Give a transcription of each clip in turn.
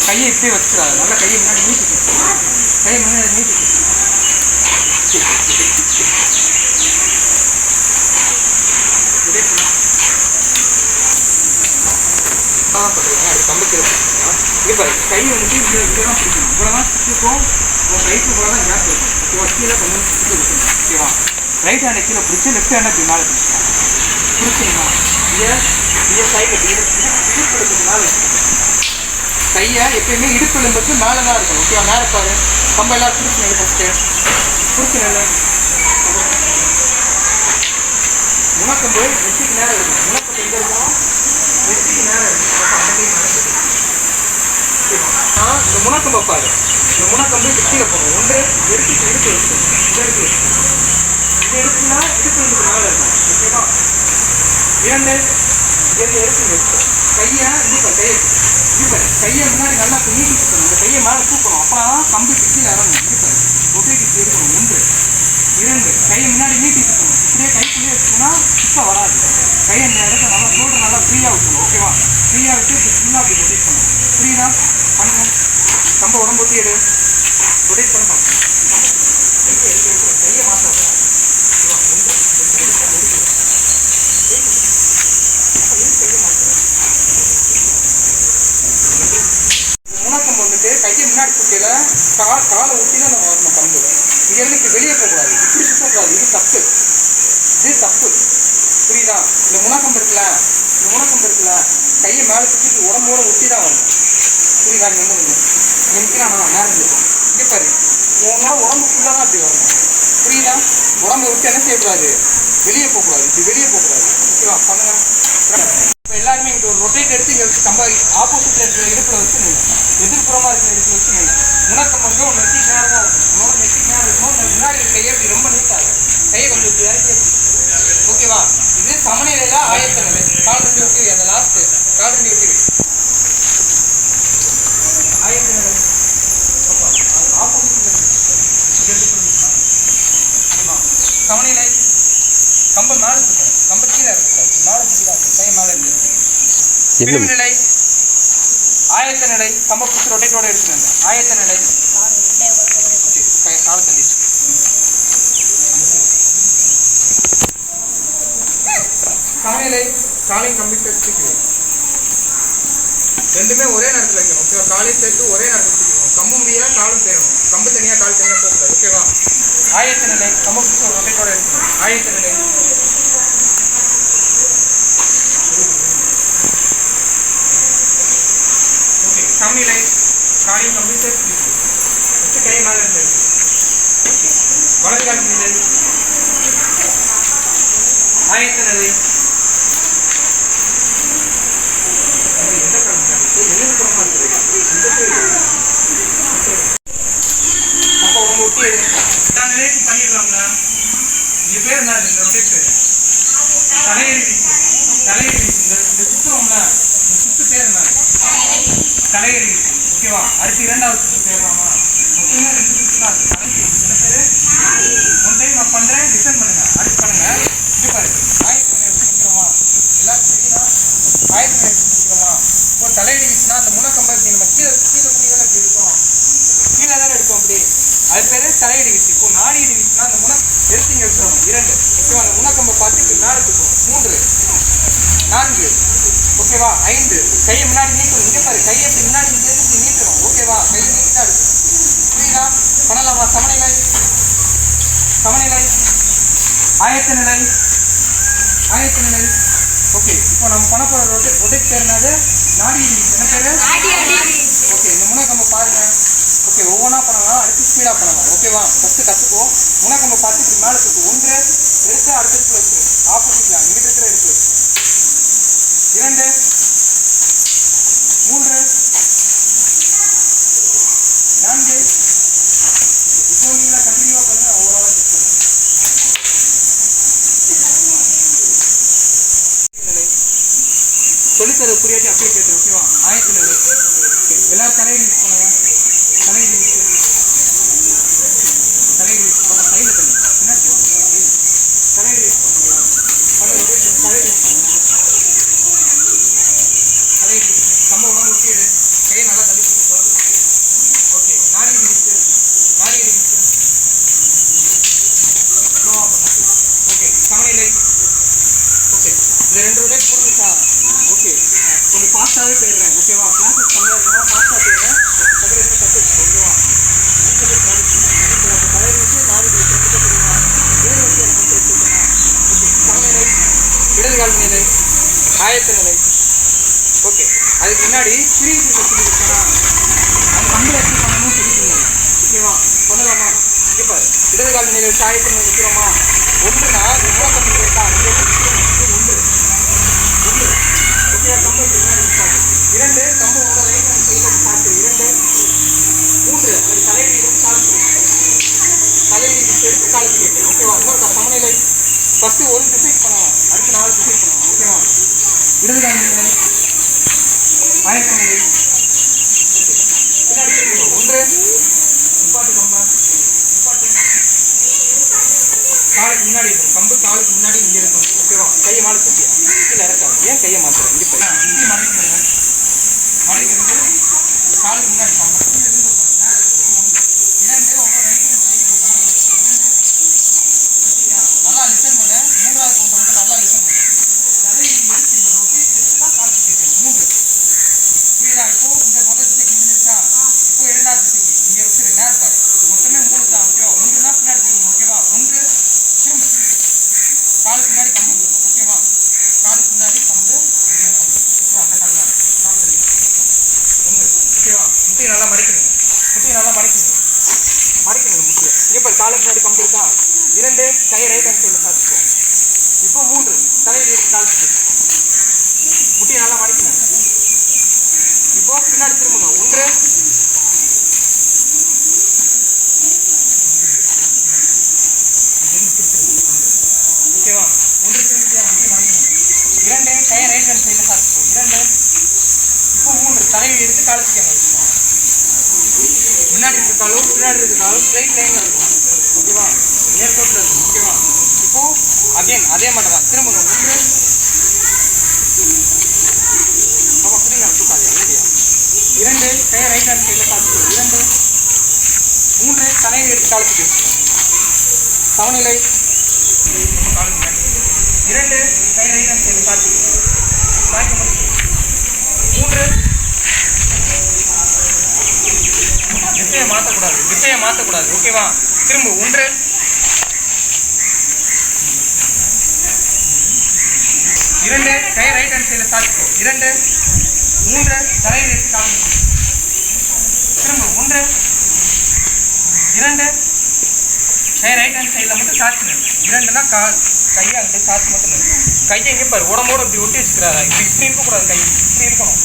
கையை இப்படியே வச்சுக்கிறாரு. நல்லா கையை முன்னாடி நீட்டிக்கு. கையை முன்னாடி நீட்டிக்கு. கம்பு இப்போ கை வந்துட்டு இங்கெல்லாம் பிடிக்கணும். இவ்வளோதான் சுற்றிக்கும். உங்கள் கைக்கு இவ்வளோதான் கேப் இருக்கும். ஓகேவா? கீழே கொஞ்சம் சுற்றி இருக்கணும். ஓகேவா? ரைட் ஹேண்டை கீழே பிடிச்சி லெஃப்ட் ஹேண்டை இப்படி மேலே பிடிச்சிக்கலாம். பிடிச்சிங்கன்னா இதை சைடில் இடுப்பு மேலே கையை எப்பயுமே இடுப்பு எலும்புக்கு மேலே தான் இருக்கும். ஓகேவா? மேலே பாரு. கம்பை எல்லாம் பிடிச்சினது ஃபஸ்ட்டு பிடிச்சினல முனக்கம்பு நெத்திக்கு நேரம் இருக்கும். முனக்கம்பு எங்கே இருக்கும்? நெத்திக்கு நேரம் இருக்கும். அந்த கை நடக்குது. இந்த முனக்கம்பை பாரு. இந்த முனக்கம்பு கீழே போகும். ஒன்று எடுத்துக்கு இடுப்பு இருக்கும். இடுப்பு இது எடுத்துன்னா இடுப்பு எலும்புக்கு மேலே இருக்கும். ஓகேவா? இரண்டு இருந்து எடுத்து இருக்கும். கையை இப்போ கையை முன்னாடி நல்லா நீட்டி சுற்றணும். இந்த கையை மேலே தூக்கணும். அப்போ கம்பு கீழே இறங்கணும். இருப்பாரு ரொட்டேட்டுக்கு இருக்கணும். ஒன்று இரண்டு கையை முன்னாடி நீட்டி சுற்றணும். இப்படியே கைக்குள்ளேயே வச்சுக்கோன்னா சுத்த வராது. கையை இந்த இடத்த நல்லா ஷோல்டர் நல்லா ஃப்ரீயாக விட்டுணும். ஓகேவா? ஃப்ரீயாக விட்டு இப்படி ஃபுல்லாக அப்படி ரொட்டேட் பண்ணணும். ஃப்ரீதான் பண்ணுங்க. கம்பை உடம்பு ஒட்டி எடு. ரொட்டேட் பண்ணணும். கையை மாற்றாத. முனக்கம் வந்துட்டு கையை முன்னாடி சுற்றில காலை ஊற்றி தான் நம்ம வரணும். கம்பு இங்கேருந்து இப்படி வெளியே போகக்கூடாது. இப்படி சுற்றக்கூடாது. இது தப்பு. இது தப்பு. புரியுதா? இந்த முனக்கம்பு இருக்குல்ல கையை மேலே சுற்றிட்டு உடம்போட ஒட்டி தான் வரணும். புரியுதா? நீ வந்து இங்கே நிற்கிறானா நேரம் இருக்கும். இங்கே பாரு. உன்னோட உடம்பு ஃபுல்லாக தான் அப்படி வரணும். புரியுதா? உடம்பை விட்டு என்ன செய்யக்கூடாது? வெளியே போகக்கூடாது. இப்படி வெளியே போகக்கூடாது. ஓகேவா? பண்ணுங்க. இப்போ எல்லாருமே இங்கே ஒரு ரொட்டேட் எடுத்து இங்கே வச்சு கம்பா ஆப்போசிட்டில் இருக்கிற இடுப்பில் வச்சு எதிர்ப்புறமாக இருக்கிற இடுப்பில் வச்சு முனக்கம் வந்து உன் நெத்தி நேரம் தான் இருக்கும். உன்னோட நெத்தி நேரம் இருக்கும். முன்னாடி கையை இப்படி ரொம்ப நீட்டாக கையை கொஞ்சம் இப்படி இறக்கி. ஓகேவா? இது சமநிலையில் ஆயத்த நிலை. கால் ரெண்டு விட்டு அந்த லாஸ்ட்டு கால் ரெண்டு விட்டு ஆயத்த நிலை ஆப்போசிட்டில் சமநிலை. கம்பை மேலே இருக்கணும். கம்பை கீழே இருக்கக்கூடாது. மேலே கீழே இருக்கும். கை மேலே இருக்கு. நிலை ஆயத்த நிலை. கம்பை பிடிச்சி ரொட்டேட்டோட எடுத்துக்கணும். ஆயத்த நிலை காலை தள்ளி சமநிலை. காலையும் கம்பி சேர்த்து ரெண்டுமே ஒரே நேரத்தில் வைக்கணும். ஓகேவா? காலையும் சேர்த்து ஒரே நேரத்தில் வச்சுக்கணும். கம்பு முடியாது காலும் சேரணும். கம்பு தனியாக கால் தனியாக போகக்கூடாது. ஓகேவா? ஆயத்த நிலை. கம்பை பிடிச்சி ரொட்டேட்டோட எடுத்துக்கணும். ஆயத்த நிலை. ஓகே. சமநிலை. காலையும் கம்பி சேர்த்து வச்சு கை மேலே இருந்து வலது கால் நிலை. ஆயத்த நிலை. எந்த காலம் எழுதுப்புறமா இருக்குது. அப்போ உங்க ஒட்டி எடு. நான் நிலைக்கு பண்ணிடலாம்ல. இது பேர் என்ன? ரொட்டேட் பேர் தலையெழி வீச்சு. தலையெழி வீச்சு. இந்த சுற்றுவோம்ல, இந்த சுற்று பேர் என்ன? தலையெழி வீச்சு. ஓகேவா? அடுத்து இரண்டாவது சுற்று பேரலாமா? மொத்தமே 2 சுற்று தான் இருக்குது. தலைக்கு சில பேர் ஒன் டைம் நான் பண்ணுறேன். லிசன் பண்ணுங்க. அடுத்து பண்ணுங்க. இது பாரு. ஆயத்த நிலை வச்சு நிற்கிறோமா? எல்லாரும் தெரியுதா? ஆயத்த நிலை வச்சு நிற்கிறோமா? இப்போ தலையெழி வீச்சுனா அந்த முனக்கம்பை இப்படி நம்ம கீழே குடிதானே இப்படி இருக்கும். கீழே தானே இருக்கும். அப்படி அது பேர் தலையடி வீச்சு. இப்போ நாடியடி வீச்சுனா அந்த எடுத்து இங்கே வச்சிடணும். 2. ஓகேவா? அந்த முனக்கம்பை பார்த்து இப்படி மேலே தூக்கணும். 3 4 ஓகேவா? 5 கையை முன்னாடி நீட்டணும். இங்கே பாரு. கையை இப்படி முன்னாடி இங்கேருந்து நீட்டணும். ஓகேவா? கையை நீட்டா இருக்கு. புரியுதா? பண்ணலாமா? சமநிலை. சமநிலை. ஆயத்த நிலை. ஆயத்த நிலை. ஓகே. இப்போ நம்ம பண்ண போகிற ரொட்டேட் பேர் என்னது? நாடியடி வீச்சு. என்ன பேர்? ஓகே. இந்த முனக்கம்பை பாருங்க. ஓகே. ஒவ்வொன்றா பண்ணலாம். அடுத்து ஸ்பீடாக பண்ணலாம். ஓகேவா? ஃபஸ்ட்டு கற்றுக்குவோம். முனக்கம்பை பார்த்து இப்படி மேலே தூக்கு. 1 எடுத்து அடுத்த இடத்துல வச்சு ஆப்போசிட்டில் இங்கிட்ட இருக்கிற எடுத்து 2 3 4 இப்போ நீங்களா கண்டினியூவாக பண்ண ஓவராலாக செக் பண்ணுங்க. சொல்லித்தர புரியாட்டி அப்படியே கேட்டு. ஓகேவா? ஆயத்த நிலை. எல்லாரும் தலையை யூஸ் பண்ணுங்க. தலையை யூஸ் தலையை யூஸ் பண்ண சைடில் தண்ணி பின்னாடி தலையை யூஸ் பண்ணுங்க. தலையை யூஸ் பண்ணுங்க. தலையை கம்ப உடம்பு ஒட்டி கை நல்லா தள்ளி கொடுத்தோம். கால் நிலை, ஆயத்த நிலை. ஓகே, அதுக்கு முன்னாடி பிரிவு சொல்லி கொடுத்தா அது கம்பில் எப்படி பண்ணணும் சொல்லிட்டு. ஓகேவா, பண்ணலாமா? இப்போ இடது கால் நிலை வச்சு ஆயத்த நிலை வைக்கிறோமா? ஒன்றுனா எவ்வளோ கம்பி இருக்கா? ஒன்று ஒன்று. ஓகேவா, கம்பு இரண்டு கம்பு உங்களோட ரைட் ஹேண்ட் சைடில் ஸ்டார்ட். இரண்டு மூன்று அது தலைவீடு காலுக்கு தலைவீடு எடுத்து காலுக்கு கேட்கும். ஓகேவா, இன்னொரு சமநிலை. ஃபஸ்ட்டு ஒரு டிசைட் பண்ணலாம், அடுத்து 4 டிசைட் பண்ணலாம். ஓகேவா, இடது கால் நிலை, ஆயத்த நிலை, பின்னாடி ஒன்று நிப்பாட்டு கம்பா நிப்பாட்டு காலுக்கு முன்னாடி இருக்கும். கம்பு காலுக்கு முன்னாடி இங்கே இருக்கும். ஓகேவா, கையை மாலை சுற்றியா கீழே இறக்காது. ஏன் கையை மாற்றுறேன்? இங்கே போய் மறைக்கிறது மறைக்கிறது காலுக்கு முன்னாடி கம்பு இரண்டு உங்களோட ரைட் நல்லா லிசன் பண்ண. மூன்றாவது கவுண்டை மட்டும் நல்லா லிசன் பண்ண. தலை தான் காலுக்கு கேட்கணும். மூன்று புரியுதா? இப்போ இந்த முதல் திசைக்கு முடிஞ்சிருச்சா? இப்போ இரண்டாவது திசைக்கு இங்கே வச்சுரு. நேரத்தாரு மொத்தமே 3 தான். ஓகேவா, ஒன்று தான் பின்னாடி திரும்பணும். ஓகேவா, ஒன்று திரும்ப காலுக்கு முன்னாடி கம்பு இருக்கணும். ஓகேவா, காலுக்கு முன்னாடி கம்பு அந்த கால் தான் ஒன்று. ஓகேவா, முட்டையை நல்லா மறைக்கணும். முட்டையை நல்லா மறைக்கணும். மறைக்கணும் முட்டையை. இங்கே இப்போ காலுக்கு முன்னாடி கம்பு இருக்கா? இரண்டு கை ரைட் ஹேண்ட் சைடில் சாப்பிட்டுக்கோ. இப்போ 3 தலையில் எடுத்து காலுக்கு முட்டையை நல்லா மறைக்கணும். இப்போ பின்னாடி திரும்பணும். ஒன்று ஓகேவா, ஒன்று திரும்பி மறைக்கணும். இரண்டு கை ரைட் ஹேண்ட் சைடில் சாப்பிட்டுக்கோ. இரண்டு இப்போ 3 தலையை எடுத்து காலுக்கு வச்சுக்கோங்க. முன்னாடி இருக்க காலும் பின்னாடி இருக்க காலும் ஸ்ட்ரைட் லைனில் இருக்கும். ஓகேவா, நேர்கோட்டில் இருக்கும். ஓகேவா, இப்போது அகைன் அதே மட்டும் தான் திரும்பணும். ஒன்று அப்போ புரியுங்க, தூக்காது இல்லையா? இரண்டு கை ரைட் ஹேண்ட் சைடில் காத்துக்கோ. இரண்டு 3 தலையை எடுத்து காலுக்கு வச்சுக்கோங்க. சமநிலை. காலுக்கு இரண்டு கை ரைட் ஹேண்ட் சைடில் காத்துக்கோ. 3 திசையை மாற்றக்கூடாது. திசையை மாற்றக்கூடாது. ஓகேவா, திரும்ப ஒன்று இரண்டு கை ரைட் ஹேண்ட் சைடில் சாத்திக்கோ. இரண்டு 3 தலையில் எடுத்து காமிக்கோ. திரும்ப ஒன்று இரண்டு கை ரைட் ஹேண்ட் சைடில் மட்டும் சாத்திக்கணும். இரண்டுனா கையை அங்கே சாத்தி மட்டும் நிற்கும். கையை எங்கே பாரு, உடம்போடு இப்படி ஒட்டி வச்சுக்கிறாரா? இப்படி இருக்கக்கூடாது. கை இப்படி இருக்கணும்.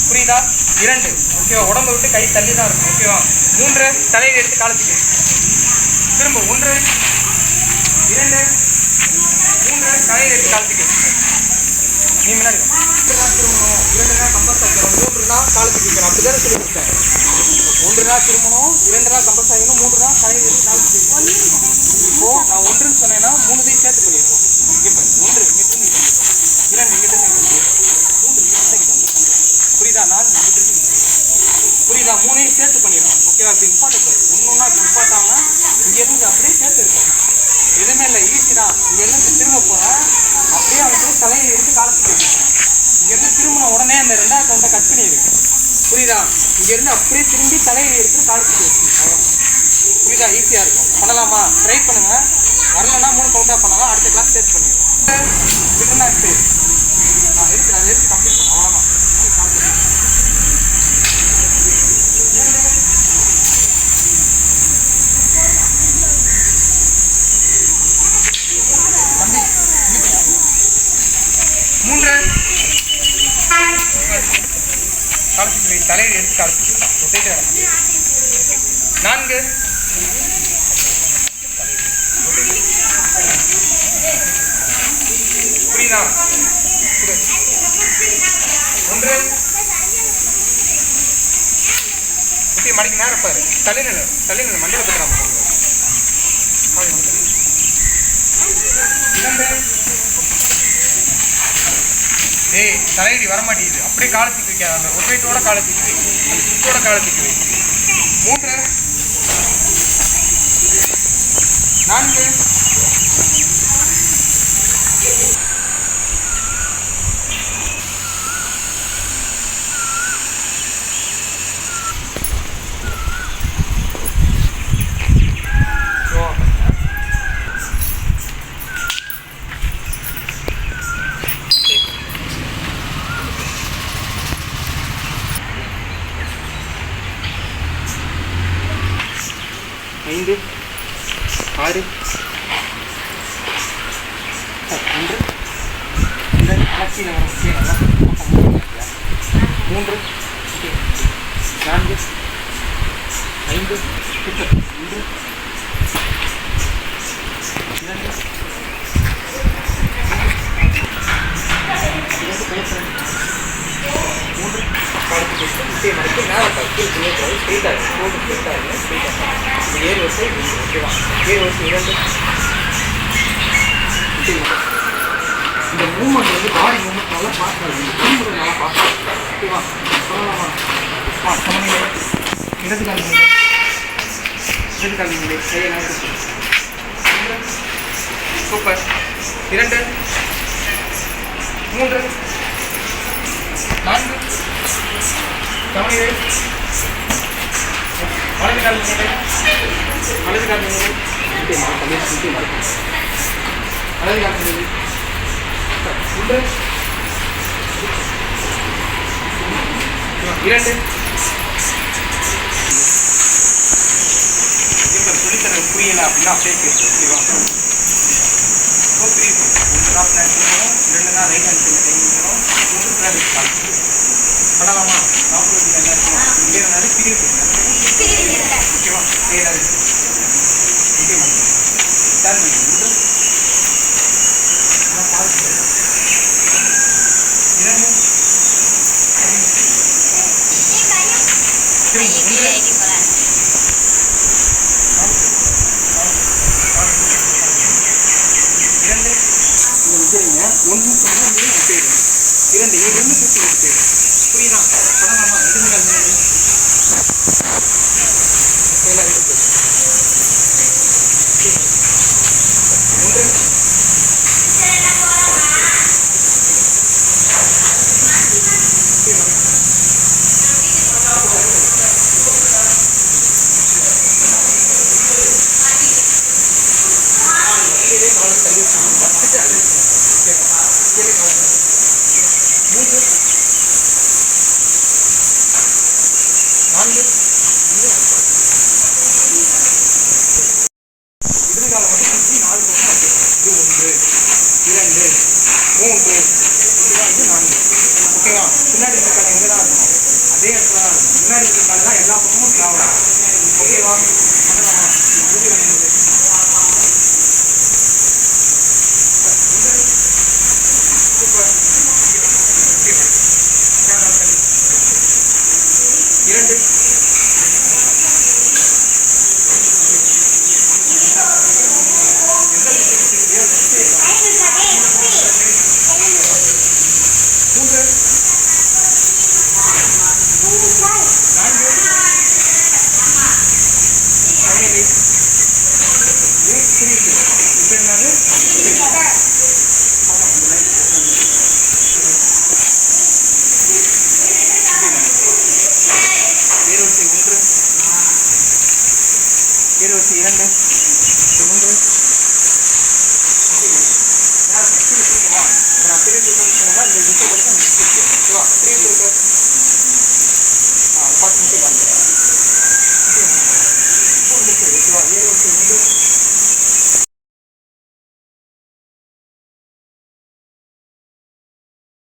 புரியுதா? இரண்டு ஓகேவா, உடம்பை விட்டு கை தள்ளி தான் இருக்கும். ஓகேவா, 3 தலையில் எடுத்து காலத்துக்கு திரும்ப ஒன்று இரண்டு 3 தலையில் எடுத்து காலத்துக்கு நீ முன்னாடி தான் திரும்பணும். 2 தான் கம்பஸ் ஆகிக்கணும். 3 தான் காலத்துக்கு வைக்கணும். அப்படி தானே சொல்லி கொடுத்தேன். 1 தான் திரும்பணும், 2 தான் கம்பஸ் ஆகிக்கணும், 3 தான் தலையில் எடுத்து காலத்துக்கு வைக்கணும். இப்போது நான் 1ன்னு சொன்னேன்னா 3 சேர்த்து பண்ணிடுவோம். இப்போ 1 இங்கே திரும்பி 2 இங்கே திரும்பி 3 இங்கே புரியுதா? 4 புரியுதா? 3ஐயும் சேர்த்து பண்ணிடலாம். ஓகேவா, இப்படி இம்பார்ட்டன்ட் ஒன்றுன்னா இப்படி இம்பார்ட்டாமல் இங்கேருந்து அப்படியே சேர்த்து இருக்கும். எதுவுமே இல்லை, ஈஸி தான். இங்கேருந்து திரும்ப போகிறேன், அப்படியே அவனுக்கு தலையை எடுத்து காலத்துக்கு வச்சுக்கணும். இங்கேருந்து திரும்பின உடனே அந்த 2வது கவுண்டை கட் பண்ணிடு. புரியுதா? இங்கேருந்து அப்படியே திரும்பி தலையை எடுத்து காலத்துக்கு வச்சுக்கணும். புரியுதா? ஈஸியாக இருக்கும். பண்ணலாமா? ட்ரை பண்ணுங்கள். வரலன்னா 3 கவுண்டாக பண்ணலாம். அடுத்த கிளாஸ் சேர்த்து பண்ணிடுவோம். விட்டுனா சரி நான் எடுத்து அதை எடுத்து கம்ப்ளீட் பண்ணேன். அவ்வளோதான். காலத்துக்கு தலையில் எடுத்து காலத்துக்கு ரொட்டேட் ஆகணும். 4 புரியுதா? 1 குட்டி மடிக்கு நேரம் இருப்பாரு. தலைநிலை மண்டல பத்திராம 2 ஏய் தலையடி வரமாட்டேங்குது. அப்படியே காலத்துக்கு வைக்காது. அந்த ரொட்டேட்டோட காலத்துக்கு வை, சுத்தோட காலத்துக்கு வை. 3 4 4 6 1 2 அலட்சியில் வர முக்கியம் நல்லா 3 4 5 1 இந்த மூவ்மெண்ட் வந்து பாடி மூவ்மெண்ட் நல்லா பார்க்காது நல்லா பார்க்கலாம் ஓகேவா சொல்லலாமா சமநிலை இடது கால் நிலை சூப்பர் 2 3 4 சமநிலை வலது கால் நிலை வலது கால் நிலை வலது கால் நிலை 2 சொல்லித்தர புரியல அப்படின்னா அப்படியே கேட்கும் ஓகேவா ஸோ புரியுது 1 தான் பிளான் பண்ணுறோம் 2 தான் ரைட் ஹேண்ட் சைடில் டைமிக்கிறோம் 1 பிளான் பண்ணலாமா நாற்பது என்ன இருக்கும் இங்கே இருந்தாலும் பிரிவு ஓகேவா கிளியராக இருக்கு ஓகேவா சார் ஒன்று சொன்னால் 2 2 சுற்றி புரியுதா பண்ணலாமா இருந்துகள் இருக்கு 1 ஓகேவா பின்னாடி இருக்காங்க எங்கே தான் இருக்கும் அதே இடத்துல தான் இருக்கும் முன்னாடி இருக்காங்க தான் எல்லா பக்கமும் ட்ராவல் ஓகேவா பண்ணலாமா சூப்பர் 2 22